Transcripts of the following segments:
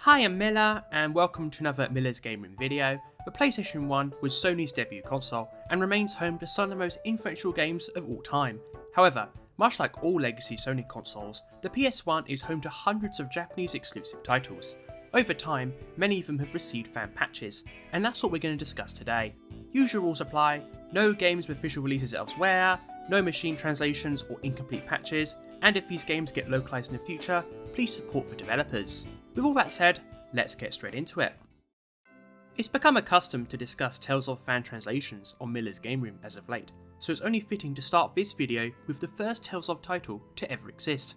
Hi, I'm Milla, and welcome to another Milla's Game Room video. The PlayStation 1 was Sony's debut console, and remains home to some of the most influential games of all time. However, much like all legacy Sony consoles, the PS1 is home to hundreds of Japanese exclusive titles. Over time, many of them have received fan patches, and that's what we're going to discuss today. Usual rules apply: no games with official releases elsewhere, no machine translations or incomplete patches, and if these games get localized in the future, please support the developers. With all that said, let's get straight into it. It's become a custom to discuss Tales of fan translations on Milla's Game Room as of late, so it's only fitting to start this video with the first Tales of title to ever exist.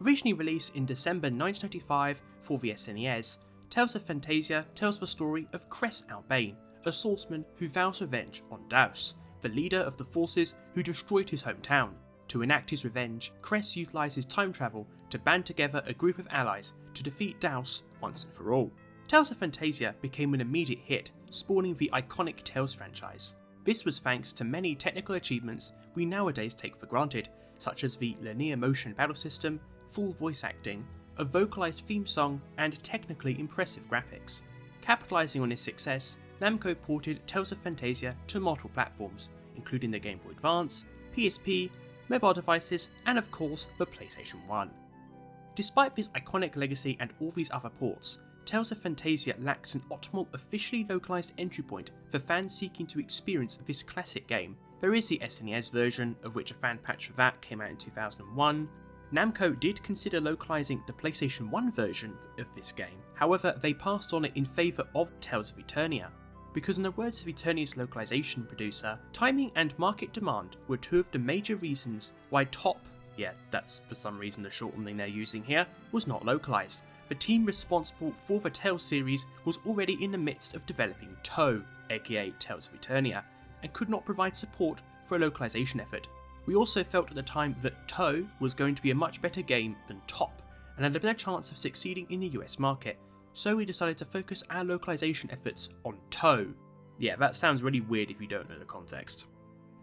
Originally released in December 1995 for the SNES, Tales of Phantasia tells the story of Cress Albane, a swordsman who vows revenge on Daus, the leader of the forces who destroyed his hometown. To enact his revenge, Cress utilizes time travel to band together a group of allies to defeat Daus once and for all. Tales of Phantasia became an immediate hit, spawning the iconic Tales franchise. This was thanks to many technical achievements we nowadays take for granted, such as the linear motion battle system, full voice acting, a vocalized theme song, and technically impressive graphics. Capitalizing on this success, Namco ported Tales of Phantasia to multiple platforms, including the Game Boy Advance, PSP, mobile devices, and of course the PlayStation 1. Despite this iconic legacy and all these other ports, Tales of Phantasia lacks an optimal officially localized entry point for fans seeking to experience this classic game. There is the SNES version, of which a fan patch for that came out in 2001. Namco did consider localizing the PlayStation 1 version of this game, however they passed on it in favour of Tales of Eternia, because in the words of Eternia's localization producer, timing and market demand were two of the major reasons why that's for some reason the shortening they're using here, was not localized. The team responsible for the Tales series was already in the midst of developing TOE, aka Tales of Eternia, and could not provide support for a localization effort. We also felt at the time that TOE was going to be a much better game than TOP, and had a better chance of succeeding in the US market, so we decided to focus our localization efforts on TOE. Yeah, that sounds really weird if you don't know the context.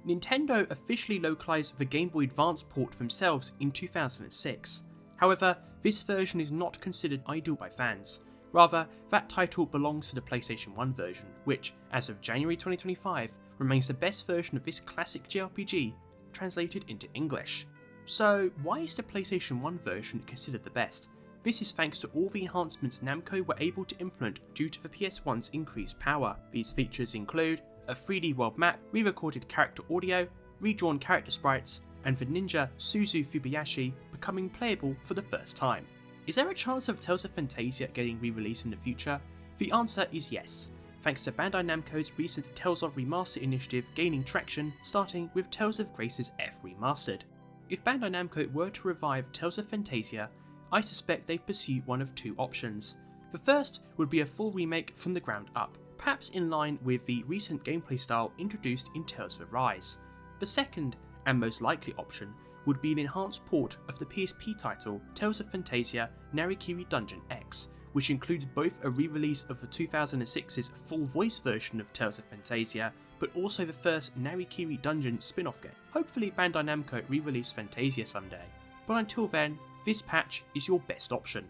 Nintendo officially localized the Game Boy Advance port themselves in 2006. However, this version is not considered ideal by fans. Rather, that title belongs to the PlayStation 1 version, which, as of January 2025, remains the best version of this classic JRPG translated into English. So, why is the PlayStation 1 version considered the best? This is thanks to all the enhancements Namco were able to implement due to the PS1's increased power. These features include a 3D world map, re-recorded character audio, redrawn character sprites, and the ninja Suzu Fubayashi becoming playable for the first time. Is there a chance of Tales of Phantasia getting re-released in the future? The answer is yes, thanks to Bandai Namco's recent Tales of Remaster initiative gaining traction, starting with Tales of Graces F Remastered. If Bandai Namco were to revive Tales of Phantasia, I suspect they'd pursue one of two options. The first would be a full remake from the ground up, perhaps in line with the recent gameplay style introduced in Tales of Arise. The second, and most likely option, would be an enhanced port of the PSP title Tales of Phantasia Narikiri Dungeon X, which includes both a re-release of the 2006's full voice version of Tales of Phantasia, but also the first Narikiri Dungeon spin-off game. Hopefully Bandai Namco re-release Phantasia someday, but until then, this patch is your best option.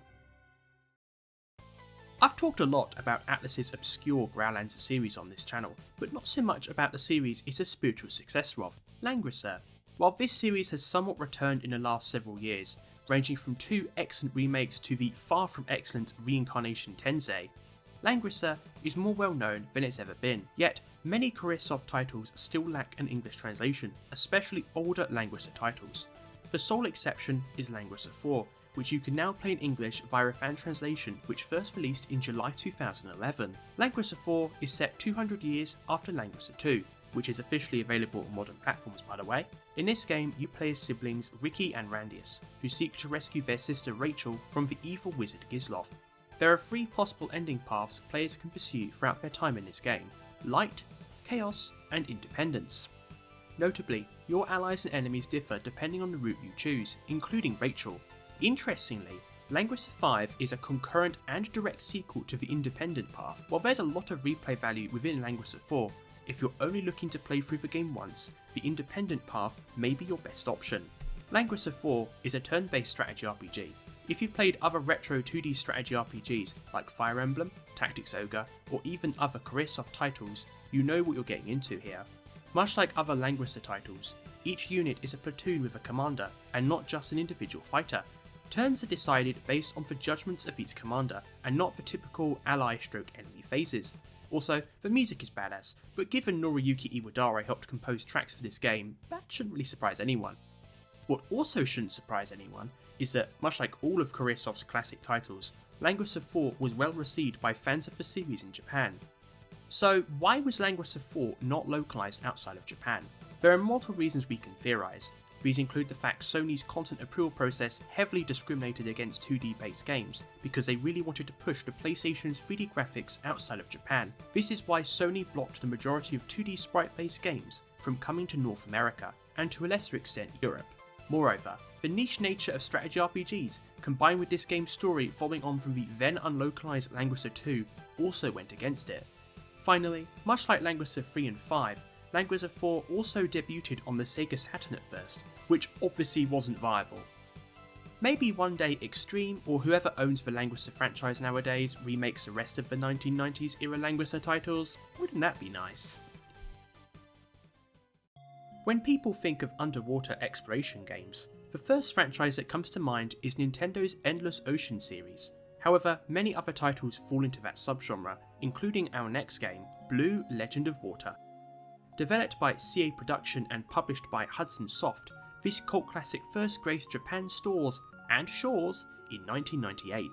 I've talked a lot about Atlus's obscure Growlancer series on this channel, but not so much about the series it's a spiritual successor of, Langrisser. While this series has somewhat returned in the last several years, ranging from two excellent remakes to the far from excellent reincarnation Tensei, Langrisser is more well known than it's ever been, yet many Careersoft titles still lack an English translation, especially older Langrisser titles. The sole exception is Langrisser IV, which you can now play in English via a fan translation which first released in July 2011. Langrisser IV is set 200 years after Langrisser II, which is officially available on modern platforms by the way. In this game, you play as siblings Ricky and Randius, who seek to rescue their sister Rachel from the evil wizard Gizloff. There are three possible ending paths players can pursue throughout their time in this game: Light, Chaos, and Independence. Notably, your allies and enemies differ depending on the route you choose, including Rachel. Interestingly, Langrisser V is a concurrent and direct sequel to the independent path. While there's a lot of replay value within Langrisser IV, if you're only looking to play through the game once, the independent path may be your best option. Langrisser IV is a turn-based strategy RPG. If you've played other retro 2D strategy RPGs like Fire Emblem, Tactics Ogre, or even other Careersoft titles, you know what you're getting into here. Much like other Langrisser titles, each unit is a platoon with a commander, and not just an individual fighter. Turns are decided based on the judgments of each commander, and not the typical ally/enemy phases. Also, the music is badass, but given Noriyuki Iwadare helped compose tracks for this game, that shouldn't really surprise anyone. What also shouldn't surprise anyone is that, much like all of Careersoft's classic titles, Langrisser IV was well received by fans of the series in Japan. So why was Langrisser IV not localised outside of Japan? There are multiple reasons we can theorise. These include the fact Sony's content approval process heavily discriminated against 2D based games because they really wanted to push the PlayStation's 3D graphics outside of Japan. This is why Sony blocked the majority of 2D sprite based games from coming to North America, and to a lesser extent Europe. Moreover, the niche nature of strategy RPGs, combined with this game's story following on from the then unlocalised Langrisser II, also went against it. Finally, much like Langrisser III and V, Langrisser IV also debuted on the Sega Saturn at first, which obviously wasn't viable. Maybe one day Extreme, or whoever owns the Langrisser franchise nowadays, remakes the rest of the 1990s era Langrisser titles. Wouldn't that be nice? When people think of underwater exploration games, the first franchise that comes to mind is Nintendo's Endless Ocean series. However, many other titles fall into that subgenre, including our next game, Blue Legend of Water. Developed by CA Production and published by Hudson Soft, this cult classic first graced Japan's stores and shores in 1998.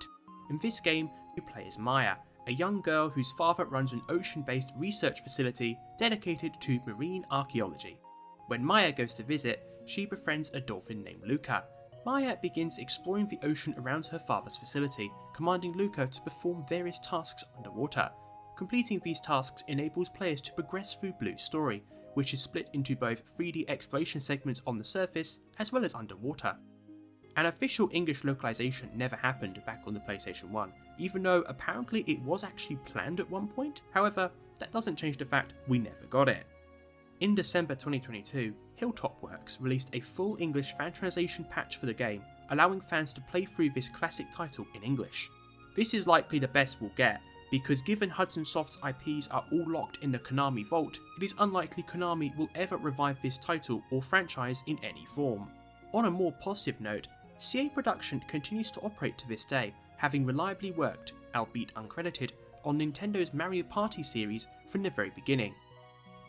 In this game, you play as Maya, a young girl whose father runs an ocean-based research facility dedicated to marine archaeology. When Maya goes to visit, she befriends a dolphin named Luca. Maya begins exploring the ocean around her father's facility, commanding Luca to perform various tasks underwater. Completing these tasks enables players to progress through Blue's story, which is split into both 3D exploration segments on the surface as well as underwater. An official English localization never happened back on the PlayStation 1, even though apparently it was actually planned at one point. However, that doesn't change the fact we never got it. In December 2022, Hilltop Works released a full English fan translation patch for the game, allowing fans to play through this classic title in English. This is likely the best we'll get, because given Hudson Soft's IPs are all locked in the Konami vault, it is unlikely Konami will ever revive this title or franchise in any form. On a more positive note, CA Production continues to operate to this day, having reliably worked, albeit uncredited, on Nintendo's Mario Party series from the very beginning.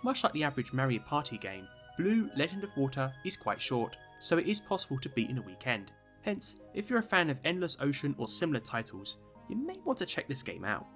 Much like the average Mario Party game, Blue Legend of Water is quite short, so it is possible to beat in a weekend. Hence, if you're a fan of Endless Ocean or similar titles, you may want to check this game out.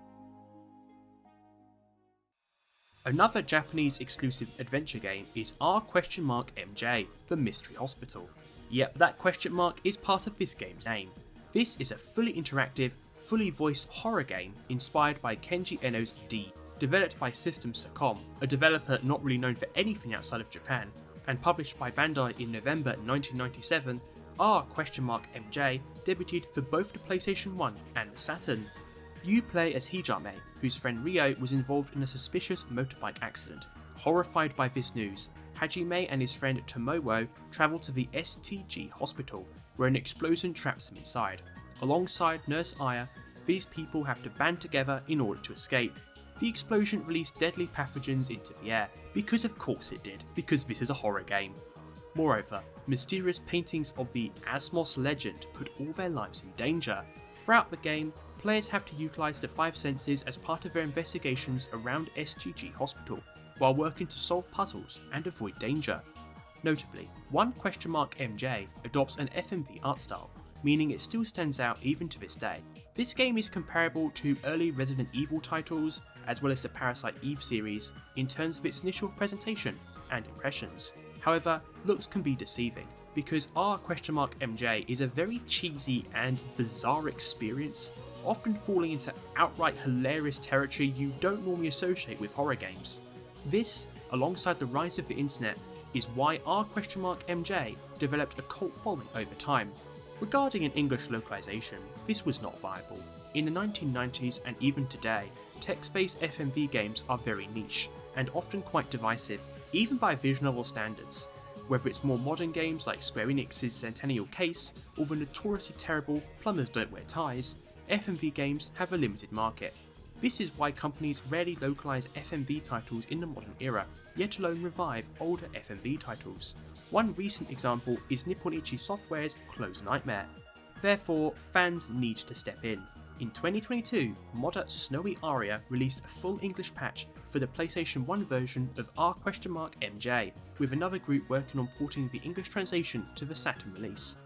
Another Japanese exclusive adventure game is R?MJ, The Mystery Hospital. Yep, that question mark is part of this game's name. This is a fully interactive, fully voiced horror game inspired by Kenji Eno's D, developed by System Secom, a developer not really known for anything outside of Japan, and published by Bandai in November 1997. R?MJ debuted for both the PlayStation 1 and the Saturn. You play as Hijame, whose friend Ryo was involved in a suspicious motorbike accident. Horrified by this news, Hajime and his friend Tomowo travel to the STG hospital, where an explosion traps them inside. Alongside Nurse Aya, these people have to band together in order to escape. The explosion released deadly pathogens into the air, because of course it did, because this is a horror game. Moreover, mysterious paintings of the Asmos legend put all their lives in danger. Throughout the game, players have to utilise the 5 senses as part of their investigations around STG Hospital, while working to solve puzzles and avoid danger. Notably, R?MJ adopts an FMV art style, meaning it still stands out even to this day. This game is comparable to early Resident Evil titles, as well as the Parasite Eve series, in terms of its initial presentation and impressions. However, looks can be deceiving, because R?MJ is a very cheesy and bizarre experience, often falling into outright hilarious territory you don't normally associate with horror games. This, alongside the rise of the internet, is why R?MJ developed a cult following over time. Regarding an English localization, this was not viable. In the 1990s and even today, text-based FMV games are very niche, and often quite divisive, even by visual novel standards. whether it's more modern games like Square Enix's Centennial Case or the notoriously terrible Plumbers Don't Wear Ties, FMV games have a limited market. This is why companies rarely localise FMV titles in the modern era, yet alone revive older FMV titles. One recent example is Nippon Ichi Software's Close Nightmare. Therefore, fans need to step in. In 2022, modder Snowy Aria released a full English patch for the PlayStation 1 version of R*MJ, with another group working on porting the English translation to the Saturn release.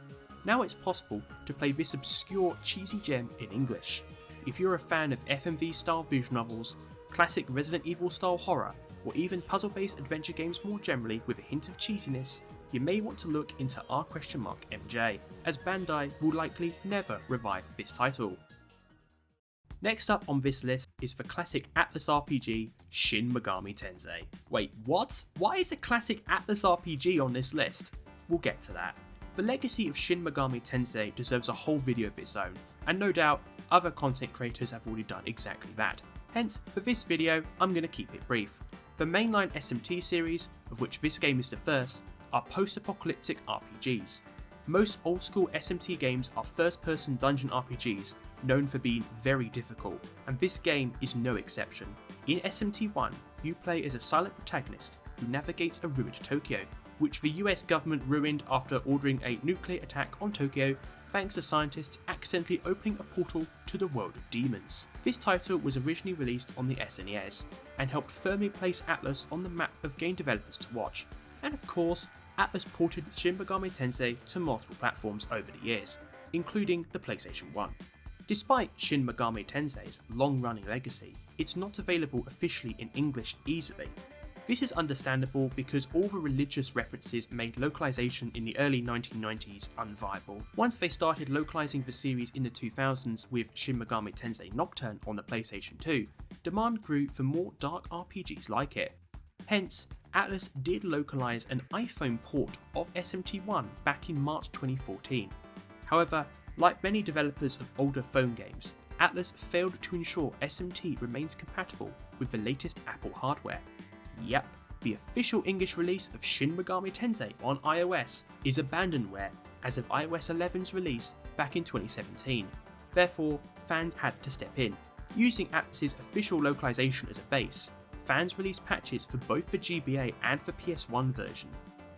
Now it's possible to play this obscure, cheesy gem in English. If you're a fan of FMV-style visual novels, classic Resident Evil-style horror, or even puzzle-based adventure games more generally with a hint of cheesiness, you may want to look into R*MJ, as Bandai will likely never revive this title. Next up on this list is the classic Atlus RPG, Shin Megami Tensei. Wait, what? Why is a classic Atlus RPG on this list? We'll get to that. The legacy of Shin Megami Tensei deserves a whole video of its own, and no doubt other content creators have already done exactly that. Hence, for this video, I'm going to keep it brief. The mainline SMT series, of which this game is the first, are post-apocalyptic RPGs. Most old-school SMT games are first-person dungeon RPGs, known for being very difficult, and this game is no exception. In SMT1, you play as a silent protagonist who navigates a ruined Tokyo, which the US government ruined after ordering a nuclear attack on Tokyo thanks to scientists accidentally opening a portal to the world of demons. This title was originally released on the SNES, and helped firmly place Atlus on the map of game developers to watch. And of course, Atlus ported Shin Megami Tensei to multiple platforms over the years, including the PlayStation 1. Despite Shin Megami Tensei's long-running legacy, it's not available officially in English easily. This is understandable because all the religious references made localization in the early 1990s unviable. Once they started localizing the series in the 2000s with Shin Megami Tensei Nocturne on the PlayStation 2, demand grew for more dark RPGs like it. Hence, Atlus did localize an iPhone port of SMT1 back in March 2014. However, like many developers of older phone games, Atlus failed to ensure SMT remains compatible with the latest Apple hardware. Yep, the official English release of Shin Megami Tensei on iOS is abandonware as of iOS 11's release back in 2017. Therefore, fans had to step in. Using Atlus's official localization as a base, fans released patches for both the GBA and the PS1 version.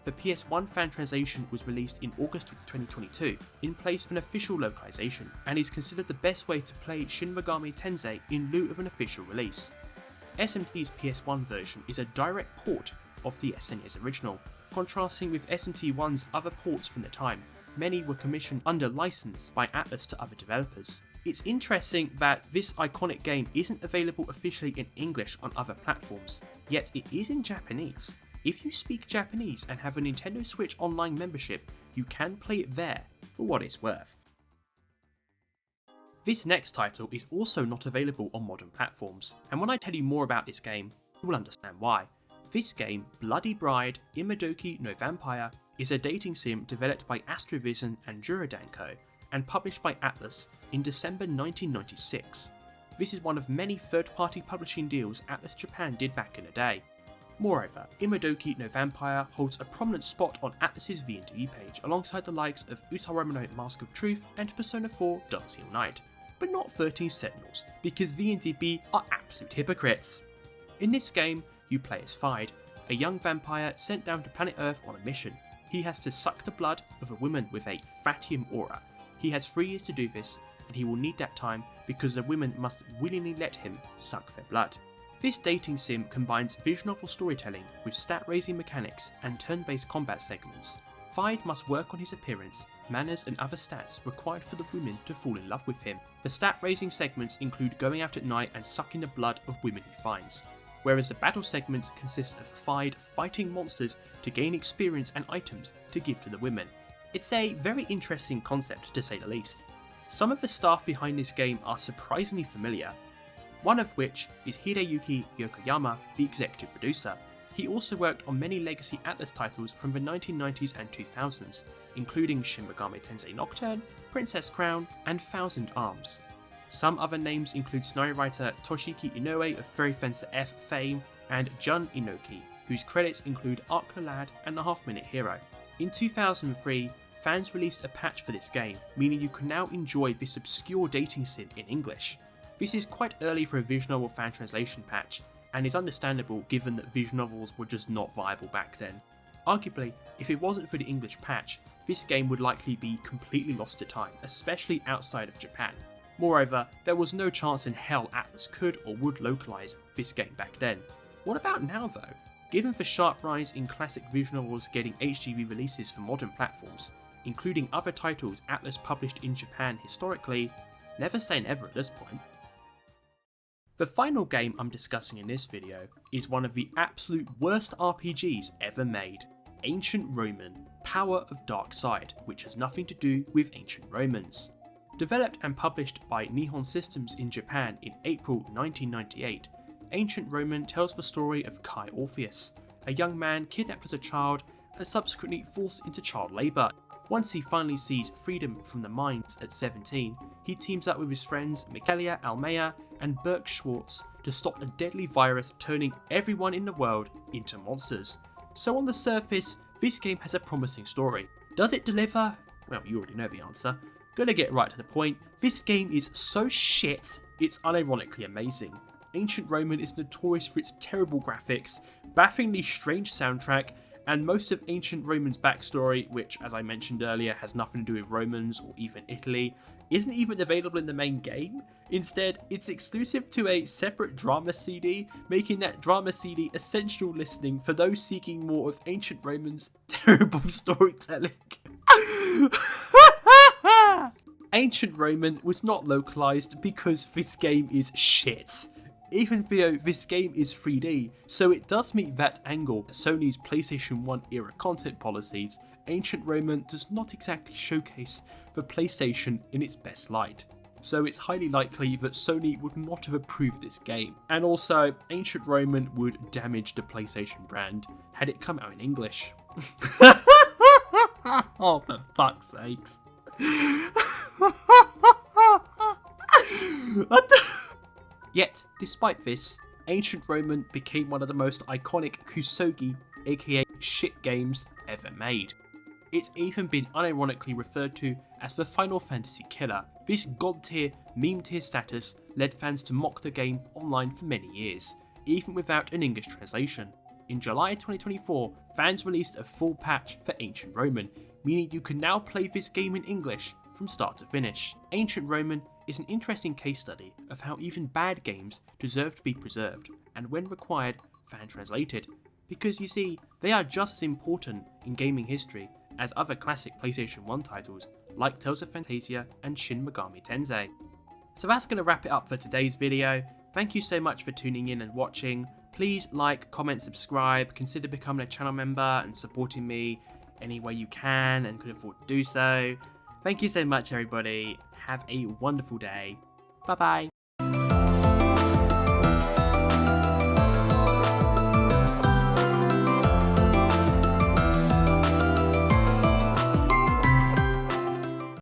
The PS1 fan translation was released in August 2022 in place of an official localization, and is considered the best way to play Shin Megami Tensei in lieu of an official release. SMT's PS1 version is a direct port of the SNES original, contrasting with SMT1's other ports from the time. Many were commissioned under license by Atlus to other developers. It's interesting that this iconic game isn't available officially in English on other platforms, yet it is in Japanese. If you speak Japanese and have a Nintendo Switch Online membership, you can play it there for what it's worth. This next title is also not available on modern platforms, and when I tell you more about this game, you will understand why. This game, Bloody Bride Imadoki no Vampire, is a dating sim developed by Astrovision and Juradan Co, and published by Atlus in December 1996. This is one of many third-party publishing deals Atlus Japan did back in the day. Moreover, Imadoki no Vampire holds a prominent spot on Atlus's V&D page alongside the likes of Utaramano Mask of Truth and Persona 4 Dark Seal Knight, but not 13 Sentinels, because V&DB are absolute hypocrites. In this game, you play as Fide, a young vampire sent down to planet Earth on a mission. He has to suck the blood of a woman with a Fatium aura. He has 3 years to do this, and he will need that time because the women must willingly let him suck their blood. This dating sim combines visual novel storytelling with stat-raising mechanics and turn-based combat segments. Fide must work on his appearance, manners and other stats required for the women to fall in love with him. The stat-raising segments include going out at night and sucking the blood of women he finds, whereas the battle segments consist of Fide fighting monsters to gain experience and items to give to the women. It's a very interesting concept to say the least. Some of the staff behind this game are surprisingly familiar, one of which is Hideyuki Yokoyama, the executive producer. He also worked on many legacy Atlus titles from the 1990s and 2000s, including Shin Megami Tensei Nocturne, Princess Crown, and Thousand Arms. Some other names include scenario writer Toshiki Inoue of Fairy Fencer F fame, and Jun Inoki, whose credits include Arc the Lad and the Half-Minute Hero. In 2003, fans released a patch for this game, meaning you can now enjoy this obscure dating sim in English. This is quite early for a visual novel fan translation patch, and is understandable given that visual novels were just not viable back then. Arguably, if it wasn't for the English patch, this game would likely be completely lost to time, especially outside of Japan. Moreover, there was no chance in hell Atlus could or would localise this game back then. What about now though? Given the sharp rise in classic visual novels getting HGV releases for modern platforms, including other titles Atlus published in Japan historically, never say never at this point. The final game I'm discussing in this video is one of the absolute worst RPGs ever made, Ancient Roman: Power of Dark Side, which has nothing to do with ancient Romans. Developed and published by Nihon Systems in Japan in April 1998, Ancient Roman tells the story of Kai Orpheus, a young man kidnapped as a child and subsequently forced into child labour. Once he finally sees freedom from the mines at 17, he teams up with his friends Michaela Almeida and Burke Schwartz to stop a deadly virus turning everyone in the world into monsters. So on the surface, this game has a promising story. Does it deliver? Well, you already know the answer. Gonna get right to the point, this game is so shit, it's unironically amazing. Ancient Roman is notorious for its terrible graphics, bafflingly strange soundtrack, and most of Ancient Roman's backstory, which as I mentioned earlier has nothing to do with Romans or even Italy, isn't even available in the main game. Instead, it's exclusive to a separate drama CD, making that drama CD essential listening for those seeking more of Ancient Roman's terrible storytelling. Ancient Roman was not localised because this game is shit. Even though this game is 3D, so it does meet that angle. Sony's PlayStation 1 era content policies, Ancient Roman does not exactly showcase the PlayStation in its best light. So it's highly likely that Sony would not have approved this game. And also, Ancient Roman would damage the PlayStation brand had it come out in English. Oh, for fuck's sakes. Yet, despite this, Ancient Roman became one of the most iconic kusogi, aka shit games, ever made. It's even been unironically referred to as the Final Fantasy killer. This god tier, meme tier status led fans to mock the game online for many years, even without an English translation. In July 2024, fans released a full patch for Ancient Roman, meaning you can now play this game in English from start to finish. Ancient Roman is an interesting case study of how even bad games deserve to be preserved, and when required, fan translated. Because you see, they are just as important in gaming history as other classic PlayStation 1 titles like Tales of Phantasia and Shin Megami Tensei. So that's going to wrap it up for today's video. Thank you so much for tuning in and watching. Please like, comment, subscribe, consider becoming a channel member and supporting me any way you can and could afford to do so. Thank you so much everybody, have a wonderful day, bye bye.